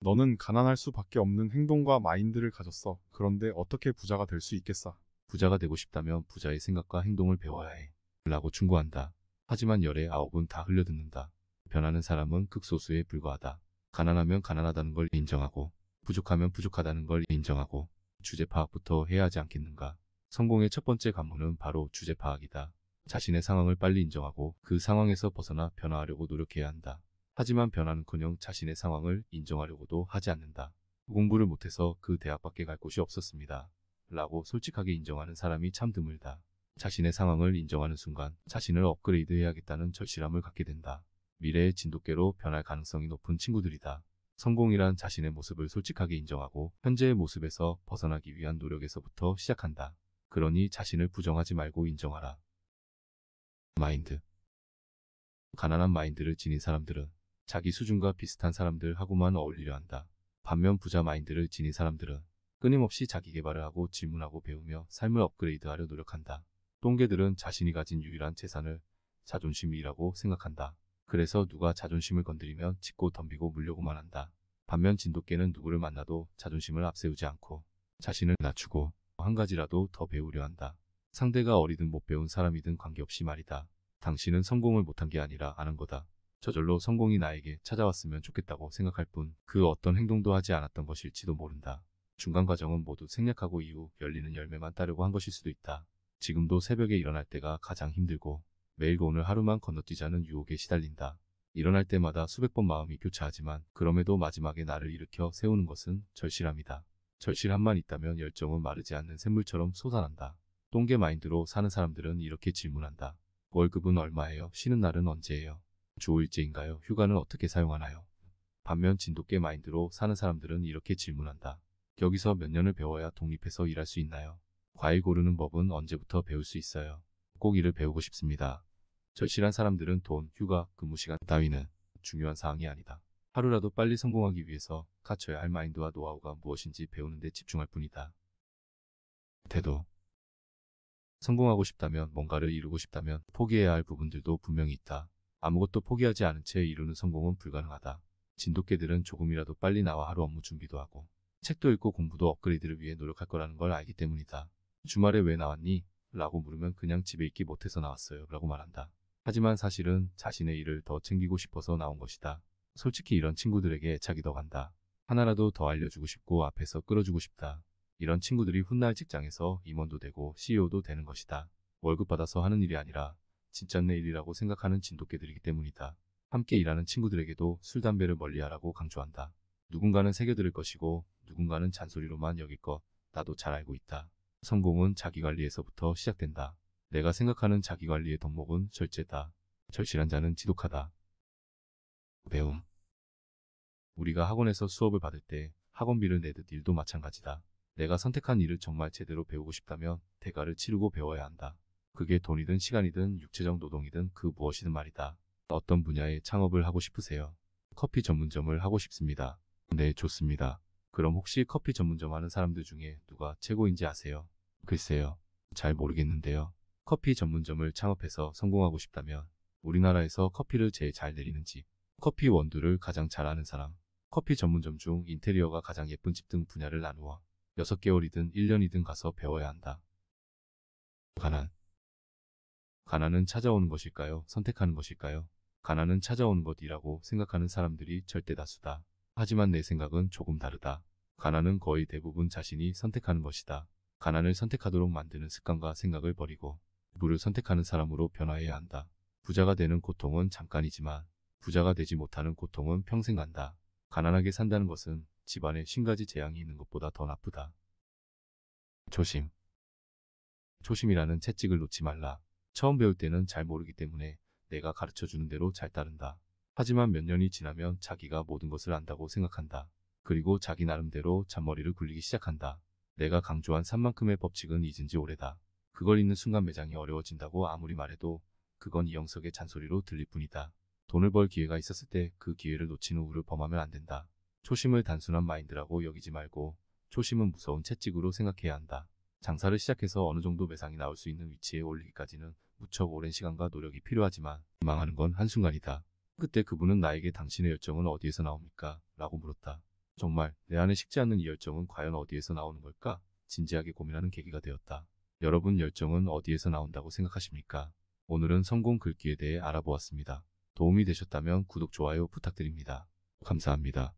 너는 가난할 수밖에 없는 행동과 마인드를 가졌어. 그런데 어떻게 부자가 될 수 있겠어? 부자가 되고 싶다면 부자의 생각과 행동을 배워야 해. 라고 충고한다. 하지만 열의 아홉은 다 흘려듣는다. 변하는 사람은 극소수에 불과하다. 가난하면 가난하다는 걸 인정하고, 부족하면 부족하다는 걸 인정하고, 주제 파악부터 해야 하지 않겠는가. 성공의 첫 번째 관문은 바로 주제 파악이다. 자신의 상황을 빨리 인정하고 그 상황에서 벗어나 변화하려고 노력해야 한다. 하지만 변화는커녕 자신의 상황을 인정하려고도 하지 않는다. 공부를 못해서 그 대학밖에 갈 곳이 없었습니다. 라고 솔직하게 인정하는 사람이 참 드물다. 자신의 상황을 인정하는 순간 자신을 업그레이드해야겠다는 절실함을 갖게 된다. 미래의 진돗개로 변할 가능성이 높은 친구들이다. 성공이란 자신의 모습을 솔직하게 인정하고 현재의 모습에서 벗어나기 위한 노력에서부터 시작한다. 그러니 자신을 부정하지 말고 인정하라. 마인드. 가난한 마인드를 지닌 사람들은 자기 수준과 비슷한 사람들하고만 어울리려 한다. 반면 부자 마인드를 지닌 사람들은 끊임없이 자기 개발을 하고 질문하고 배우며 삶을 업그레이드하려 노력한다. 똥개들은 자신이 가진 유일한 재산을 자존심이라고 생각한다. 그래서 누가 자존심을 건드리면 짚고 덤비고 물려고만 한다. 반면 진돗개는 누구를 만나도 자존심을 앞세우지 않고 자신을 낮추고 한 가지라도 더 배우려 한다. 상대가 어리든 못 배운 사람이든 관계없이 말이다. 당신은 성공을 못한 게 아니라 안 한 거다. 저절로 성공이 나에게 찾아왔으면 좋겠다고 생각할 뿐 그 어떤 행동도 하지 않았던 것일지도 모른다. 중간 과정은 모두 생략하고 이후 열리는 열매만 따르고 한 것일 수도 있다. 지금도 새벽에 일어날 때가 가장 힘들고 매일 오늘 하루만 건너뛰자는 유혹에 시달린다. 일어날 때마다 수백 번 마음이 교차하지만 그럼에도 마지막에 나를 일으켜 세우는 것은 절실함이다. 절실함만 있다면 열정은 마르지 않는 샘물처럼 솟아난다. 똥개 마인드로 사는 사람들은 이렇게 질문한다. 월급은 얼마예요? 쉬는 날은 언제예요? 주 5일째인가요? 휴가는 어떻게 사용하나요? 반면 진돗개 마인드로 사는 사람들은 이렇게 질문한다. 여기서 몇 년을 배워야 독립해서 일할 수 있나요? 과일 고르는 법은 언제부터 배울 수 있어요? 꼭 일을 배우고 싶습니다. 절실한 사람들은 돈, 휴가, 근무 시간 따위는 중요한 사항이 아니다. 하루라도 빨리 성공하기 위해서 갖춰야 할 마인드와 노하우가 무엇인지 배우는 데 집중할 뿐이다. 태도. 성공하고 싶다면, 뭔가를 이루고 싶다면 포기해야 할 부분들도 분명히 있다. 아무것도 포기하지 않은 채 이루는 성공은 불가능하다. 진돗개들은 조금이라도 빨리 나와 하루 업무 준비도 하고 책도 읽고 공부도 업그레이드를 위해 노력할 거라는 걸 알기 때문이다. 주말에 왜 나왔니? 라고 물으면 그냥 집에 있기 못해서 나왔어요 라고 말한다. 하지만 사실은 자신의 일을 더 챙기고 싶어서 나온 것이다. 솔직히 이런 친구들에게 애착이 더 간다. 하나라도 더 알려주고 싶고 앞에서 끌어주고 싶다. 이런 친구들이 훗날 직장에서 임원도 되고 CEO도 되는 것이다. 월급 받아서 하는 일이 아니라 진짜 내 일이라고 생각하는 진돗개들이기 때문이다. 함께 일하는 친구들에게도 술, 담배를 멀리하라고 강조한다. 누군가는 새겨들을 것이고 누군가는 잔소리로만 여길 것, 나도 잘 알고 있다. 성공은 자기관리에서부터 시작된다. 내가 생각하는 자기관리의 덕목은 절제다. 절실한 자는 지독하다. 배움. 우리가 학원에서 수업을 받을 때 학원비를 내듯 일도 마찬가지다. 내가 선택한 일을 정말 제대로 배우고 싶다면 대가를 치르고 배워야 한다. 그게 돈이든 시간이든 육체적 노동이든 그 무엇이든 말이다. 어떤 분야에 창업을 하고 싶으세요? 커피 전문점을 하고 싶습니다. 네, 좋습니다. 그럼 혹시 커피 전문점 하는 사람들 중에 누가 최고인지 아세요? 글쎄요. 잘 모르겠는데요. 커피 전문점을 창업해서 성공하고 싶다면 우리나라에서 커피를 제일 잘 내리는 집, 커피 원두를 가장 잘 아는 사람, 커피 전문점 중 인테리어가 가장 예쁜 집 등 분야를 나누어 6개월이든 1년이든 가서 배워야 한다. 가난. 가난은 찾아오는 것일까요? 선택하는 것일까요? 가난은 찾아오는 것이라고 생각하는 사람들이 절대 다수다. 하지만 내 생각은 조금 다르다. 가난은 거의 대부분 자신이 선택하는 것이다. 가난을 선택하도록 만드는 습관과 생각을 버리고 부를 선택하는 사람으로 변화해야 한다. 부자가 되는 고통은 잠깐이지만 부자가 되지 못하는 고통은 평생 간다. 가난하게 산다는 것은 집안에 50가지 재앙이 있는 것보다 더 나쁘다. 조심. 초심이라는 채찍을 놓지 말라. 처음 배울 때는 잘 모르기 때문에 내가 가르쳐주는 대로 잘 따른다. 하지만 몇 년이 지나면 자기가 모든 것을 안다고 생각한다. 그리고 자기 나름대로 잔머리를 굴리기 시작한다. 내가 강조한 산만큼의 법칙은 잊은 지 오래다. 그걸 잊는 순간 매장이 어려워진다고 아무리 말해도 그건 이영석의 잔소리로 들릴 뿐이다. 돈을 벌 기회가 있었을 때 그 기회를 놓친 우를 범하면 안 된다. 초심을 단순한 마인드라고 여기지 말고 초심은 무서운 채찍으로 생각해야 한다. 장사를 시작해서 어느 정도 매상이 나올 수 있는 위치에 올리기까지는 무척 오랜 시간과 노력이 필요하지만 망하는 건 한순간이다. 그때 그분은 나에게 당신의 열정은 어디에서 나옵니까? 라고 물었다. 정말 내 안에 식지 않는 이 열정은 과연 어디에서 나오는 걸까? 진지하게 고민하는 계기가 되었다. 여러분 열정은 어디에서 나온다고 생각하십니까? 오늘은 성공 글귀에 대해 알아보았습니다. 도움이 되셨다면 구독, 좋아요 부탁드립니다. 감사합니다.